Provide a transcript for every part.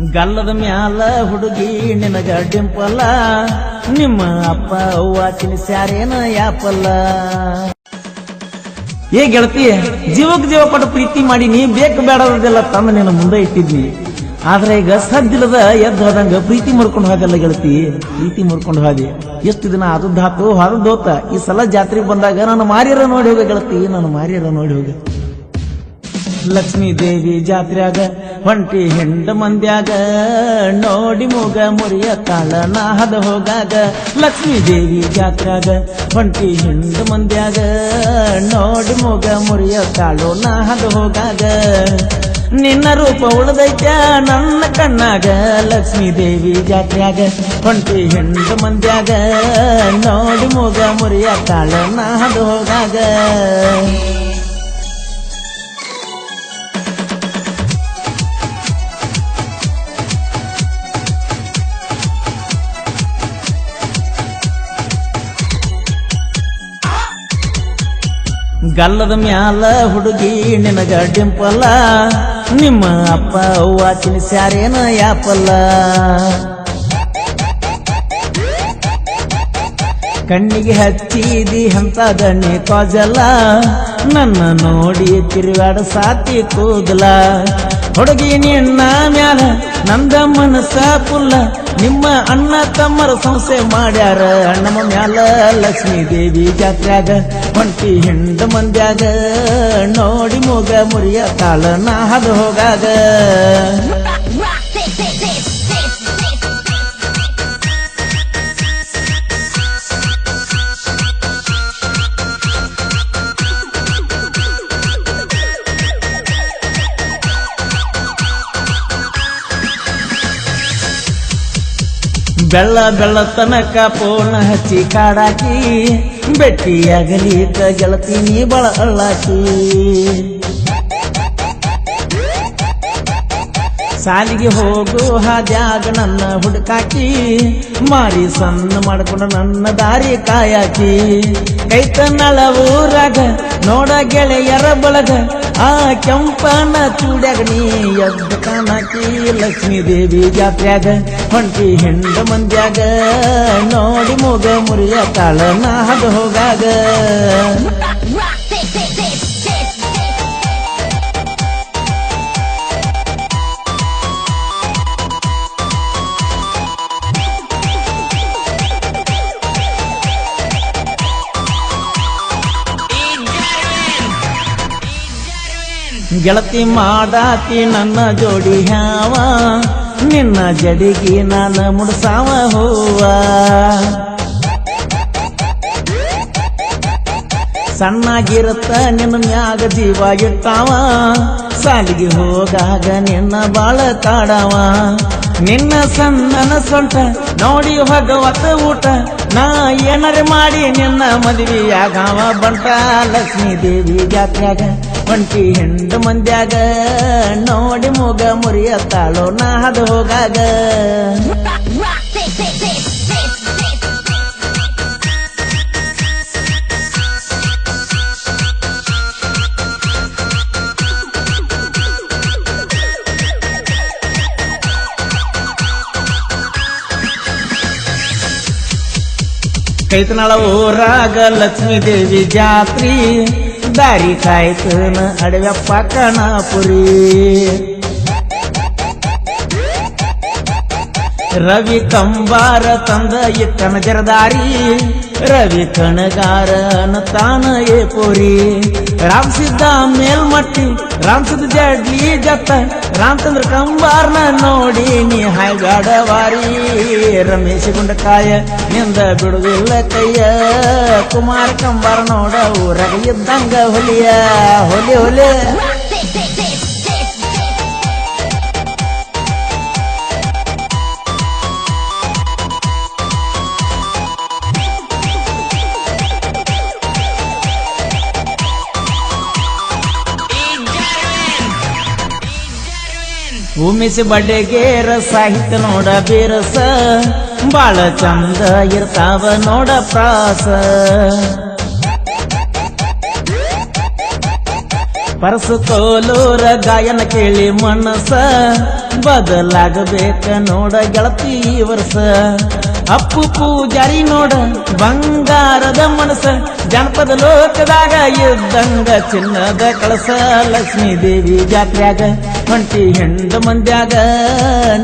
ಗಲ್ಲದ ಮ್ಯಾಲ ಹುಡುಗಿ ನಿನಗ ಡಿಂಪಲ್ಲ ನಿಮ್ಮ ಅಪ್ಪ ಅವ್ವ ತಿನ್ಸ್ಯಾರೇನ ಯಾಪಲ್ಲ. ಏ ಗೆಳತಿ, ಜೀವಕ್ಕೆ ಜೀವ ಕೊಟ್ಟು ಪ್ರೀತಿ ಮಾಡಿ ನೀ ಬೇಕು ಬೇಡದೆಲ್ಲ ತಂದು ನಿನ್ನ ಮುಂದೆ ಇಟ್ಟಿದ್ನಿ. ಆದ್ರೆ ಈಗ ಸದ್ದಿಲ್ಲದ ಎದ್ದು ಹೋದಂಗ ಪ್ರೀತಿ ಮಾಡ್ಕೊಂಡು ಹೋಗಲ್ಲ ಗೆಳತಿ, ಪ್ರೀತಿ ಮಾಡ್ಕೊಂಡು ಹೋದಿ. ಎಷ್ಟು ದಿನ ಆದದ್ದಾತು ಹೊರದೋತ. ಈ ಸಲ ಜಾತ್ರೆಗೆ ಬಂದಾಗ ನಾನು ಮಾರಿಯರ ನೋಡಿ ಹೋಗ ಗೆಳತಿ, ನಾನು ಮಾರಿಯರ ನೋಡಿ ಹೋಗ. ಲಕ್ಷ್ಮೀ ದೇವಿ ಜಾತ್ರ್ಯಾಗ ಹೊಂಟಿ ಹೆಂಡ ಮಂದ್ಯಾಗ ನೋಡಿ ಮೂಗ ಮುರಿಯ ತಾಳ ನಾಹದ ಹೋಗಾಗ. ಲಕ್ಷ್ಮೀ ದೇವಿ ಜಾತ್ರ್ಯಾಗ ಹೊಂಟಿ ಹೆಂಡ ಮಂದ್ಯಾಗ ನೋಡಿ ಮೂಗ ಮುರಿಯ ತಾಳು ನಾಹದ ಹೋಗಾಗ. ನಿನ್ನ ರೂಪ ಉಳಿದೈತ ನನ್ನ ಕಣ್ಣಾಗ. ಲಕ್ಷ್ಮೀ ದೇವಿ ಜಾತ್ರ್ಯಾಗ ಹೊಂಟಿ ಹೆಂಡ ಮಂದ್ಯಾಗ ನೋಡಿ ಮೂಗ ಮುರಿಯ ತಾಳ ನಾಹದ ಹೋಗಾಗ. ಗಲ್ಲದ ಮ್ಯಾಲ ಹುಡುಗಿ ನಿನಗ ಡಿಂಪಲ್ಲ ನಿಮ್ಮ ಅಪ್ಪ ಅವ್ವ ತಿನ್ಸ್ಯಾರೇನ ಯಾಪಲ್ಲ. ಕಣ್ಣಿಗೆ ಹಚ್ಚಿದಿ ಹಂತದ ನೀ ಕಾಜಲ್ಲ ನನ್ನ ನೋಡಿ ತಿರುಗಾಡ ಸಾತಿ ಕೂದಲ. ಹುಡುಗಿ ನಿನ್ನ ಮ್ಯಾಲ ನಂದ ಮನಸ್ಸ ಪುಲ್ಲ ನಿಮ್ಮ ಅಣ್ಣ ತಮ್ಮರ ಸಂಸ್ಥೆ ಮಾಡ್ಯಾರ ನಮ್ಮ ಮ್ಯಾಲ. ಲಕ್ಷ್ಮೀ ದೇವಿ ಜಾತ್ರ್ಯಾಗ ಹೊಂಟಿ ಹೆಂಡ ಮಂದ್ಯಾಗ ನೋಡಿ ಮೂಗ ಮುರಿಯ ತಾಳ ನಾಹದ ಹೋಗಾಗ. ಬೆಳ್ಳ ಬೆಳ್ಳ ತನಕ ಪೋಣ ಹಚ್ಚಿ ಕಾಡಾಕಿ ಬೆಟ್ಟಿಯಾಗಲೀತ ಗೆಳತಿ ನೀ ಬಳ ಅಳ್ಳಾಕಿ. ಸಾಲಿಗೆ ಹೋಗು ಹಾದ್ಯಾಗ ನನ್ನ ಹುಡುಕಾಕಿ ಮಾರಿ ಸಣ್ಣ ಮಾಡ್ಕೊಂಡು ನನ್ನ ದಾರಿ ಕಾಯಾಕಿ. ಕೈತನಳ ಊರಾಗ ನೋಡ ಗೆಳೆಯರ ಬಳಗ ಆ ಕೆಂಪನ ಚೂಡ್ಯಾಗ ನೀ ಎದ್ದ ಕಾಣಾಕಿ. ಲಕ್ಷ್ಮೀ ದೇವಿ ಜಾತ್ರ್ಯಾಗ ಹೊಂಟಿ ಹೆಂಡ ಮಂದ್ಯಾಗ ನೋಡಿ ಮೂಗ ಮುರಿಯ ತಾಳ ನಾಹದ ಹೋಗಾಗ. ಗೆಳತಿ ಮಾಡಾತಿ ನನ್ನ ಜೋಡಿ ಹ್ಯಾವ ನಿನ್ನ ಜಡಿಗಿ ನಾನು ಮುಡ್ಸಾವ ಹೂವ. ಸಣ್ಣಾಗಿರುತ್ತ ನಿನ್ನ ಮ್ಯಾಗ ಜೀವ ಇಟ್ಟಾವ ಸಾಲಿಗೆ ಹೋಗಾಗ ನಿನ್ನ ಬಾಳ ಕಾಡವ. ನಿನ್ನ ಸಣ್ಣನ ಸೊಂಟ ನೋಡಿ ಹೋಗವತ್ತ ಊಟ ನಾ ಏನಾರೆ ಮಾಡಿ ನಿನ್ನ ಮದುವೆಯಾಗವ ಬಂಟ. ಲಕ್ಷ್ಮೀ ದೇವಿ ಜಾತ್ರ್ಯಾಗ ಹೊಂಟಿ ಹೆಂಡ ಮಂದ್ಯಾಗ ನೋಡಿ ಮೂಗ ಮುರಿಯ ತಾಳೋ ನಾಹದ ಹೋಗಾಗ. ಕೈತನಾಳ ಊರಾಗ ಲಕ್ಷ್ಮೀ ದೇವಿ ಜಾತ್ರಿ ದಾರಿ ಕಾಯ್ತನ ಅಡವ್ಯಪ್ಪ ಕಣಾಪುರಿ. ರವಿ ಕಂಬಾರ ತಂದ ಇಟ್ಟನ ಜರದಾರಿ ರವಿ ಕಣಗಾರನ ತಾನ ಏ ಪೋರಿ. ರಾಮಸಿದ್ದ ಮೇಲ್ಮಟ್ಟಿ ರಾಮಸಿದ್ದ ಜಡ್ಲಿ ಜತ್ತ ರಾಮಚಂದ್ರ ಕಂಬಾರ್ನ ನೋಡಿ ನೀ ಹಾಯ್ಗಾಡವಾರಿ. ರಮೇಶ್ ಗುಂಡಕಾಯ ನಿಂದ ಬಿಡುವುದಿಲ್ಲ ಕೈಯ ಕುಮಾರ ಕಂಬಾರ ನೋಡ ಊರಾಗ ಇದ್ದಂಗ ಹೊಲಿಯ ಹೊಲಿ ಹೊಲೆ. ಉಮೇಶ್ ಬಡ್ಡೆಗೇರ ಸಾಹಿತ್ಯ ನೋಡ ಬೇರಸ ಬಾಳ ಚಂದ ಇರ್ತಾವ ನೋಡ ಪ್ರಾಸ. ಪರಸು ಕೋಲೂರ ಗಾಯನ ಕೇಳಿ ಮನಸ ಬದಲಾಗಬೇಕ ನೋಡ ಗೆಳತಿ ಈ ವರ್ಷ ಅಪ್ಪು ಪೂಜಾರಿ ನೋಡ ಬಂಗಾರದ ಮನಸ ಜನಪದ ಲೋಕದಾಗ ಇದ್ದಂಗ ಚಿನ್ನದ ಕಳಸ ಲಕ್ಷ್ಮೀ ದೇವಿ ಜಾತ್ರ್ಯಾಗ ಹೊಂಟಿ ಹೆಂಡ ಮಂದ್ಯಾಗ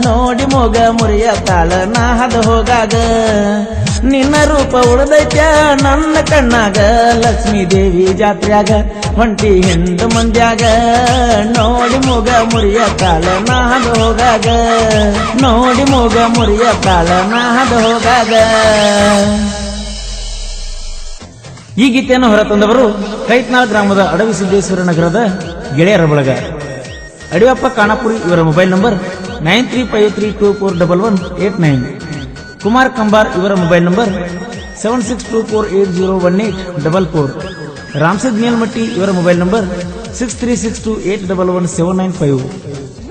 ನೋಡಿ ಮೊಗ ಮುರಿಯ ತಾಳ ನಾಹದ ಹೋಗಾಗ ನಿನ್ನ ರೂಪ ಉಳಿದೈತ್ಯ ನನ್ನ ಕಣ್ಣಾಗ ಲಕ್ಷ್ಮೀ ದೇವಿ ಜಾತ್ರ್ಯಾಗ ಹೊಂಟಿ ಹೆಂಡ ಮಂದ್ಯಾಗ ನೋಡಿ ಮೊಗ ಮುರಿಯ ತಾಳ ನಾಹದ ಹೋಗಾಗ ನೋಡಿ ಮೊಗ ಮುರಿಯ ತಾಳ ನಾಹದ ಹೋಗಾಗ. ಈ ಗೀತೆಯನ್ನು ಹೊರತಂದವರು ಕೈತ್ನಾಳ್ ಗ್ರಾಮದ ಅಡವಿ ಸಿದ್ದೇಶ್ವರ ನಗರದ ಗೆಳೆಯರ ಬಳಗ. ಅಡಿಯಪ್ಪ ಕಾಣಪುರಿ ಇವರ ಮೊಬೈಲ್ ನಂಬರ್ 9353241189. ಕುಮಾರ್ ಕಂಬಾರ್ ಇವರ ಮೊಬೈಲ್ ನಂಬರ್ 7624801844. ರಾಮಸದ್ ಮೇಲ್ಮಟ್ಟಿ ಇವರ ಮೊಬೈಲ್ ನಂಬರ್ 6362811795.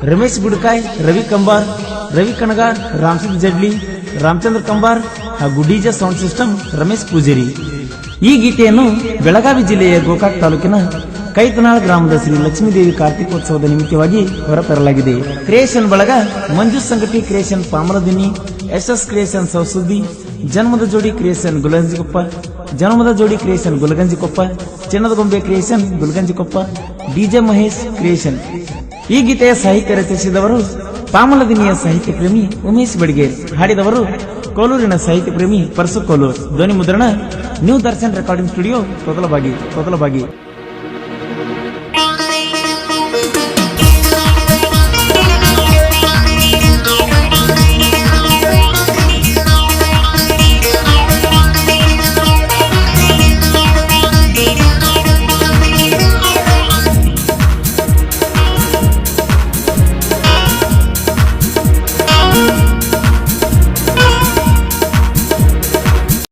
ರಮೇಶ್ ಗುಡ್ಕಾಯ್, ರವಿ ಕಂಬಾರ್, ರವಿ ಕಣಗಾರ್, ರಾಮಸದ್ ಜಡ್ಲಿ, ರಾಮಚಂದ್ರ ಕಂಬಾರ್ ಹಾಗೂ DJ sound system Ramesh Pujeri. ಈ ಗೀತೆಯನ್ನು ಬೆಳಗಾವಿ ಜಿಲ್ಲೆಯ ಗೋಕಾಕ್ ತಾಲೂಕಿನ ಕೈತನಾಳ್ ಗ್ರಾಮದ ಶ್ರೀ ಲಕ್ಷ್ಮೀದೇವಿ ಕಾರ್ತಿಕೋತ್ಸವದ ನಿಮಿತ್ತವಾಗಿ ಹೊರತರಲಾಗಿದೆ. ಕ್ರಿಯೇಷನ್ ಬಳಗ ಮಂಜು ಸಂಗಟಿ ಕ್ರಿಯೇಷನ್ ಪಾಮಲದಿನಿ, SS ಕ್ರಿಯೇಷನ್ ಸೌಸುದ್ದಿ, ಜನ್ಮದ ಜೋಡಿ ಕ್ರಿಯೇಷನ್ ಗುಲಗಂಜಿಕೊಪ್ಪ, ಜನ್ಮದ ಜೋಡಿ ಕ್ರಿಯೇಷನ್ ಗುಲಗಂಜಿಕೊಪ್ಪ, ಚಿನ್ನದ ಗೊಂಬೆ ಕ್ರಿಯೇಷನ್ ಗುಲಗಂಜಿಕೊಪ್ಪ, ಡಿಜೆ ಮಹೇಶ್ ಕ್ರಿಯೇಷನ್. ಈ ಗೀತೆಯ ಸಾಹಿತ್ಯ ರಚಿಸಿದವರು ಪಾಮಲದಿನಿಯ ಸಾಹಿತ್ಯ ಪ್ರೇಮಿ ಉಮೇಶ್ ಬಡಿಗೇರ್. ಹಾಡಿದವರು ಕೋಲೂರಿನ ಸಾಹಿತ್ಯ ಪ್ರೇಮಿ ಪರಸು ಕೋಲೂರ್. ಧ್ವನಿ ಮುದ್ರಣ new Darshan recording studio, Todalbagi.